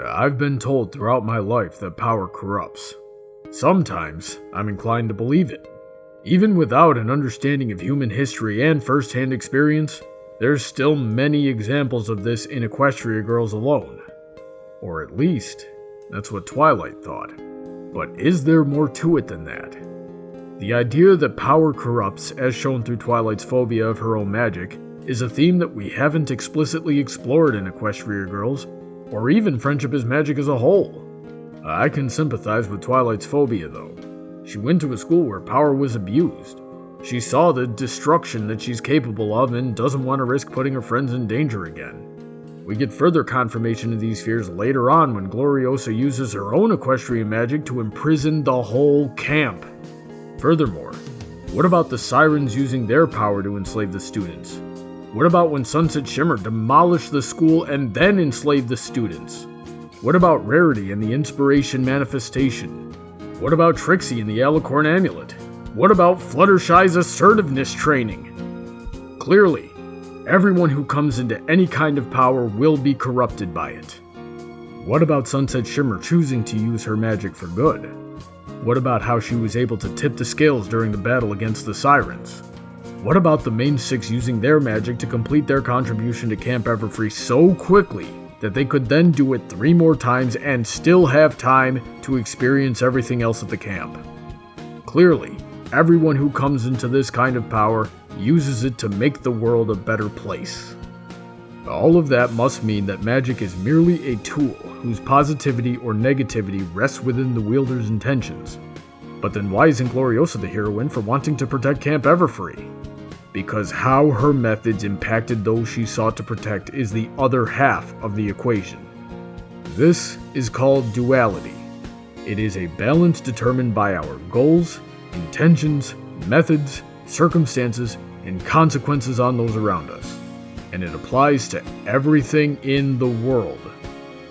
I've been told throughout my life that power corrupts. Sometimes, I'm inclined to believe it. Even without an understanding of human history and first-hand experience, there's still many examples of this in Equestria girls alone. Or at least, that's what Twilight thought. But is there more to it than that? The idea that power corrupts, as shown through Twilight's phobia of her own magic, is a theme that we haven't explicitly explored in Equestria girls, or even Friendship is Magic as a whole. I can sympathize with Twilight's phobia though. She went to a school where power was abused. She saw the destruction that she's capable of and doesn't want to risk putting her friends in danger again. We get further confirmation of these fears later on when Gloriosa uses her own equestrian magic to imprison the whole camp. Furthermore, what about the sirens using their power to enslave the students? What about when Sunset Shimmer demolished the school and then enslaved the students? What about Rarity and the Inspiration Manifestation? What about Trixie and the Alicorn Amulet? What about Fluttershy's assertiveness training? Clearly, everyone who comes into any kind of power will be corrupted by it. What about Sunset Shimmer choosing to use her magic for good? What about how she was able to tip the scales during the battle against the Sirens? What about the main six using their magic to complete their contribution to Camp Everfree so quickly that they could then do it 3 more times and still have time to experience everything else at the camp? Clearly, everyone who comes into this kind of power uses it to make the world a better place. All of that must mean that magic is merely a tool whose positivity or negativity rests within the wielder's intentions. But then why isn't Gloriosa the heroine for wanting to protect Camp Everfree? Because how her methods impacted those she sought to protect is the other half of the equation. This is called duality. It is a balance determined by our goals, intentions, methods, circumstances, and consequences on those around us. And it applies to everything in the world.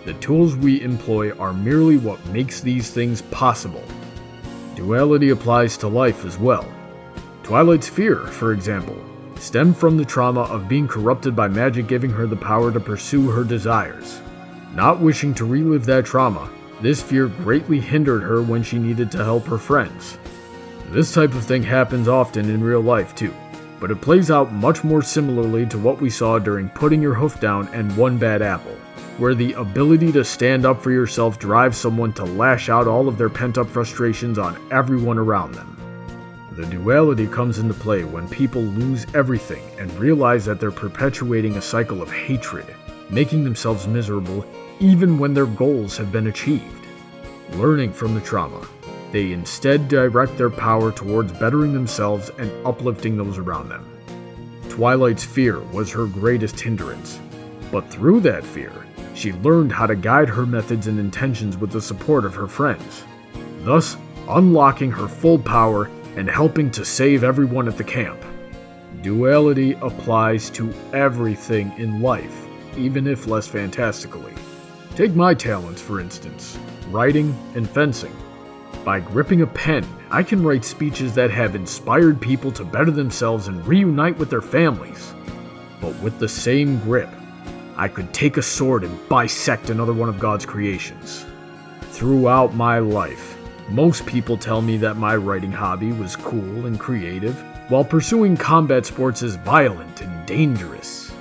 The tools we employ are merely what makes these things possible. Duality applies to life as well. Twilight's fear, for example, stemmed from the trauma of being corrupted by magic giving her the power to pursue her desires. Not wishing to relive that trauma, this fear greatly hindered her when she needed to help her friends. This type of thing happens often in real life too, but it plays out much more similarly to what we saw during Putting Your Hoof Down and One Bad Apple, where the ability to stand up for yourself drives someone to lash out all of their pent-up frustrations on everyone around them. The duality comes into play when people lose everything and realize that they're perpetuating a cycle of hatred, making themselves miserable even when their goals have been achieved. Learning from the trauma, they instead direct their power towards bettering themselves and uplifting those around them. Twilight's fear was her greatest hindrance, but through that fear, she learned how to guide her methods and intentions with the support of her friends, thus unlocking her full power and helping to save everyone at the camp. Duality applies to everything in life, even if less fantastically. Take my talents, for instance, writing and fencing. By gripping a pen, I can write speeches that have inspired people to better themselves and reunite with their families. But with the same grip, I could take a sword and bisect another one of God's creations. Throughout my life, most people tell me that my writing hobby was cool and creative, while pursuing combat sports is violent and dangerous.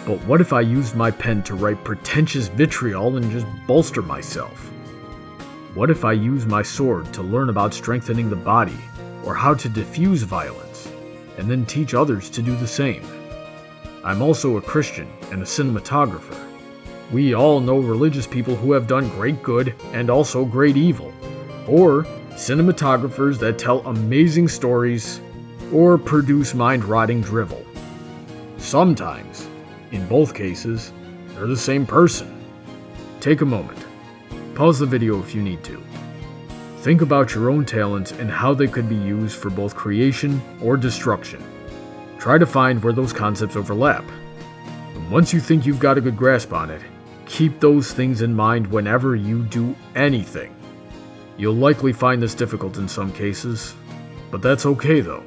But what if I used my pen to write pretentious vitriol and just bolster myself? What if I used my sword to learn about strengthening the body, or how to diffuse violence, and then teach others to do the same? I'm also a Christian and a cinematographer. We all know religious people who have done great good and also great evil, or cinematographers that tell amazing stories, or produce mind-rotting drivel. Sometimes, in both cases, they're the same person. Take a moment. Pause the video if you need to. Think about your own talents and how they could be used for both creation or destruction. Try to find where those concepts overlap. And once you think you've got a good grasp on it, keep those things in mind whenever you do anything. You'll likely find this difficult in some cases, but that's okay though.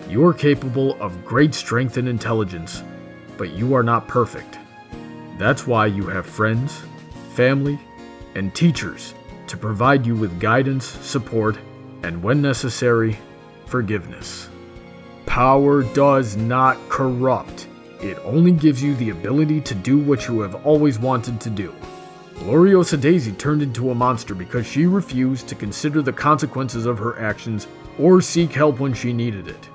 You're capable of great strength and intelligence, but you are not perfect. That's why you have friends, family, and teachers to provide you with guidance, support, and when necessary, forgiveness. Power does not corrupt. It only gives you the ability to do what you have always wanted to do. Gloriosa Daisy turned into a monster because she refused to consider the consequences of her actions or seek help when she needed it.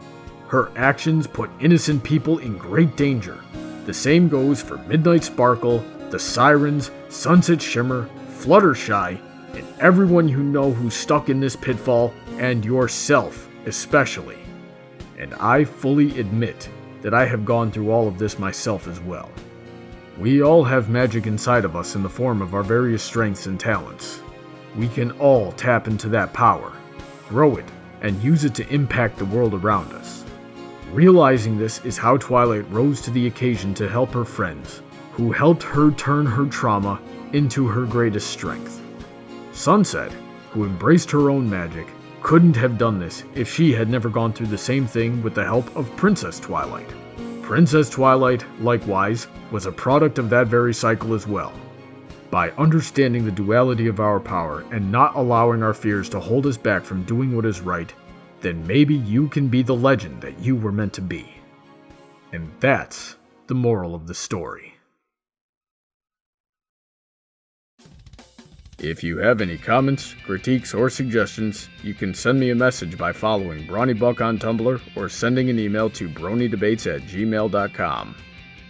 Her actions put innocent people in great danger. The same goes for Midnight Sparkle, the Sirens, Sunset Shimmer, Fluttershy, and everyone you know who's stuck in this pitfall, and yourself especially. And I fully admit that I have gone through all of this myself as well. We all have magic inside of us in the form of our various strengths and talents. We can all tap into that power, grow it, and use it to impact the world around us. Realizing this is how Twilight rose to the occasion to help her friends, who helped her turn her trauma into her greatest strength. Sunset, who embraced her own magic, couldn't have done this if she had never gone through the same thing with the help of Princess Twilight. Princess Twilight, likewise, was a product of that very cycle as well. By understanding the duality of our power and not allowing our fears to hold us back from doing what is right, then maybe you can be the legend that you were meant to be. And that's the moral of the story. If you have any comments, critiques, or suggestions, you can send me a message by following Brawny Buck on Tumblr or sending an email to bronydebates@gmail.com.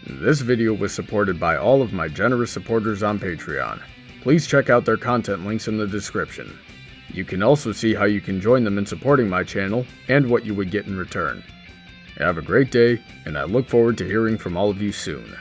This video was supported by all of my generous supporters on Patreon. Please check out their content links in the description. You can also see how you can join them in supporting my channel and what you would get in return. Have a great day, and I look forward to hearing from all of you soon.